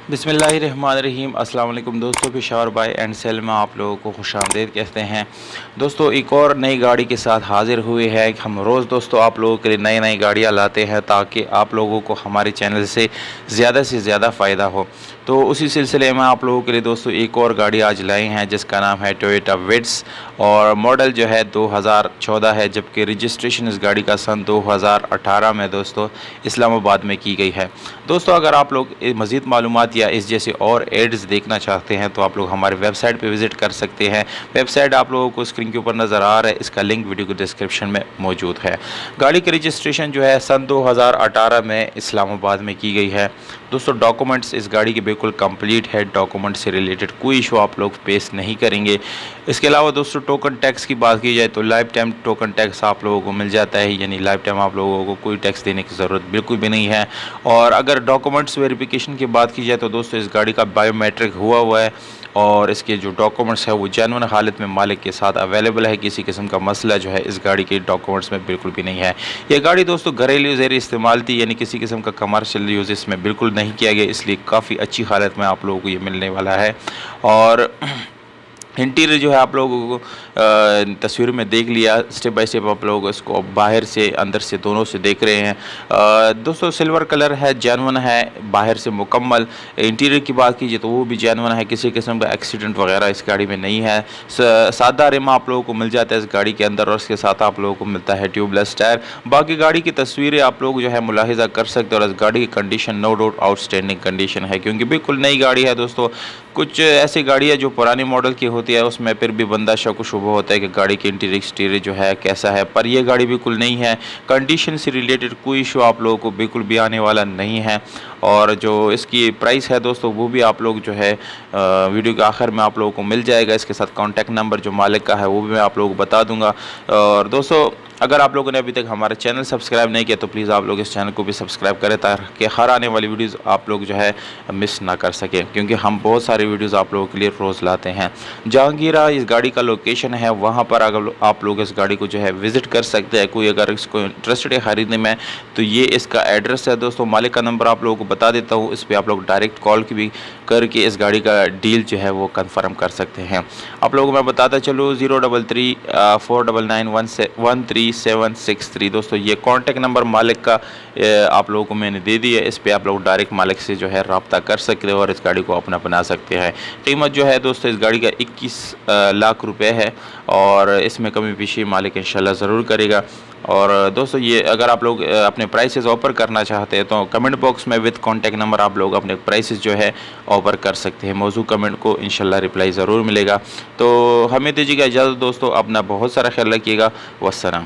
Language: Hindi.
बिस्मिल्लाहिर्रहमानिर्रहीम। अस्सलाम वालेकुम दोस्तों, पेशावर बाय एंड सेल में आप लोगों को खुशामदीद कहते हैं। दोस्तों एक और नई गाड़ी के साथ हाज़िर हुए हैं। हम रोज़ दोस्तों आप लोगों के लिए नई नई गाड़ियाँ लाते हैं ताकि आप लोगों को हमारे चैनल से ज़्यादा फ़ायदा हो। तो उसी सिलसिले में आप लोगों के लिए दोस्तों एक और गाड़ी आज लाई हैं जिसका नाम है टोयोटा विट्स और मॉडल जो है 2014 है, जबकि रजिस्ट्रेशन इस गाड़ी का सन 2018 में दोस्तों इस्लामाबाद में की गई है। दोस्तों अगर आप लोग मज़ीद मालूमात या इस जैसे और एड्स देखना चाहते हैं तो आप लोग हमारे वेबसाइट पे विज़िट कर सकते हैं। वेबसाइट आप लोगों को स्क्रीन के ऊपर नज़र आ रहा है, इसका लिंक वीडियो के डिस्क्रिप्शन में मौजूद है। गाड़ी की रजिस्ट्रेशन जो है सन 2018 में इस्लामाबाद में की गई है। दोस्तों डॉक्यूमेंट्स इस गाड़ी के बिल्कुल कंप्लीट है, डॉक्यूमेंट से रिलेटेड कोई इशू आप लोग फेस नहीं करेंगे। इसके अलावा दोस्तों टोकन टैक्स की बात की जाए तो लाइफ टाइम टोकन टैक्स आप लोगों को मिल जाता है, यानी लाइफ टाइम आप लोगों को कोई टैक्स देने की ज़रूरत बिल्कुल भी नहीं है। और अगर डॉक्यूमेंट्स वेरिफिकेशन की बात की जाए तो दोस्तों इस गाड़ी का बायोमेट्रिक हुआ है और इसके जो डॉक्यूमेंट्स है वो जेन्युइन हालत में मालिक के साथ अवेलेबल है। किसी किस्म का मसला जो है इस गाड़ी के डॉक्यूमेंट्स में बिल्कुल भी नहीं है। यह गाड़ी दोस्तों घरेलू ज़रिए इस्तेमाल थी, यानी किसी किस्म का कमर्शियल यूज़ इसमें बिल्कुल नहीं किया गया, इसलिए काफ़ी अच्छी हालत में आप लोगों को ये मिलने वाला है। और इंटीरियर जो है आप लोगों को तस्वीर में देख लिया, स्टेप बाय स्टेप आप लोग इसको बाहर से अंदर से दोनों से देख रहे हैं। दोस्तों सिल्वर कलर है, जेन्युइन है, बाहर से मुकम्मल। इंटीरियर की बात कीजिए तो वो भी जेन्युइन है, किसी किस्म का एक्सीडेंट वगैरह इस गाड़ी में नहीं है। सादा रिम आप लोगों को मिल जाता है इस गाड़ी के अंदर और उसके साथ आप लोगों को मिलता है ट्यूबलेस टायर। बाकी गाड़ी की तस्वीरें आप लोग जो है मुलाहिजा कर सकते हैं और इस गाड़ी की condition no doubt outstanding condition है, क्योंकि बिल्कुल नई गाड़ी है। दोस्तों कुछ ऐसी गाड़ियाँ जो पुरानी मॉडल की होती है उसमें फिर भी बंदा शक व शुबा होता है कि गाड़ी की इंटीरियर एक्सटीरियर जो है कैसा है, पर यह गाड़ी बिल्कुल नहीं है। कंडीशन से रिलेटेड कोई इशू आप लोगों को बिल्कुल भी आने वाला नहीं है। और जो इसकी प्राइस है दोस्तों वो भी आप लोग जो है वीडियो के आखिर में आप लोगों को मिल जाएगा। इसके साथ कॉन्टैक्ट नंबर जो मालिक का है वो भी मैं आप लोगों को बता दूंगा। और दोस्तों अगर आप लोगों ने अभी तक हमारा चैनल सब्सक्राइब नहीं किया तो प्लीज़ आप लोग इस चैनल को भी सब्सक्राइब करें ताकि हर आने वाली वीडियोज़ आप लोग जो है मिस ना कर सके, क्योंकि हम बहुत सारी वीडियोज़ आप लोगों के लिए रोज़ लाते हैं। जहांगीरा इस गाड़ी का लोकेशन है, वहाँ पर अगर आप लोग इस गाड़ी को जो है विज़िट कर सकते हैं। कोई अगर इसको इंटरेस्टेड है ख़रीदने में तो ये इसका एड्रेस है। दोस्तों मालिक का नंबर आप लोगों को बता देता हूँ, इस पर आप लोग डायरेक्ट कॉल की भी करके इस गाड़ी का डील जो है वो कन्फर्म कर सकते हैं। आप लोगों को मैं बताता चलूँ 033 499 13763। दोस्तों ये कॉन्टैक्ट नंबर मालिक का आप लोगों को मैंने दे दिया है, इस पर आप लोग डायरेक्ट मालिक से जो है रब्ता कर सकते हो और इस गाड़ी को अपना बना सकते हैं। कीमत जो है दोस्तों इस गाड़ी का 21 लाख रुपए है और इसमें कमी पेशी मालिक इंशाल्लाह ज़रूर करेगा। और दोस्तों ये अगर आप लोग अपने प्राइसेस ऑफर करना चाहते हैं तो कमेंट बॉक्स में विद कॉन्टैक्ट नंबर आप लोग अपने प्राइसेस जो है ऑफर कर सकते हैं। मौजूद कमेंट को इंशाल्लाह रिप्लाई ज़रूर मिलेगा। तो हमें दीजिएगा इजाज़त दोस्तों, अपना बहुत सारा ख्याल रखिएगा। वस्सलाम।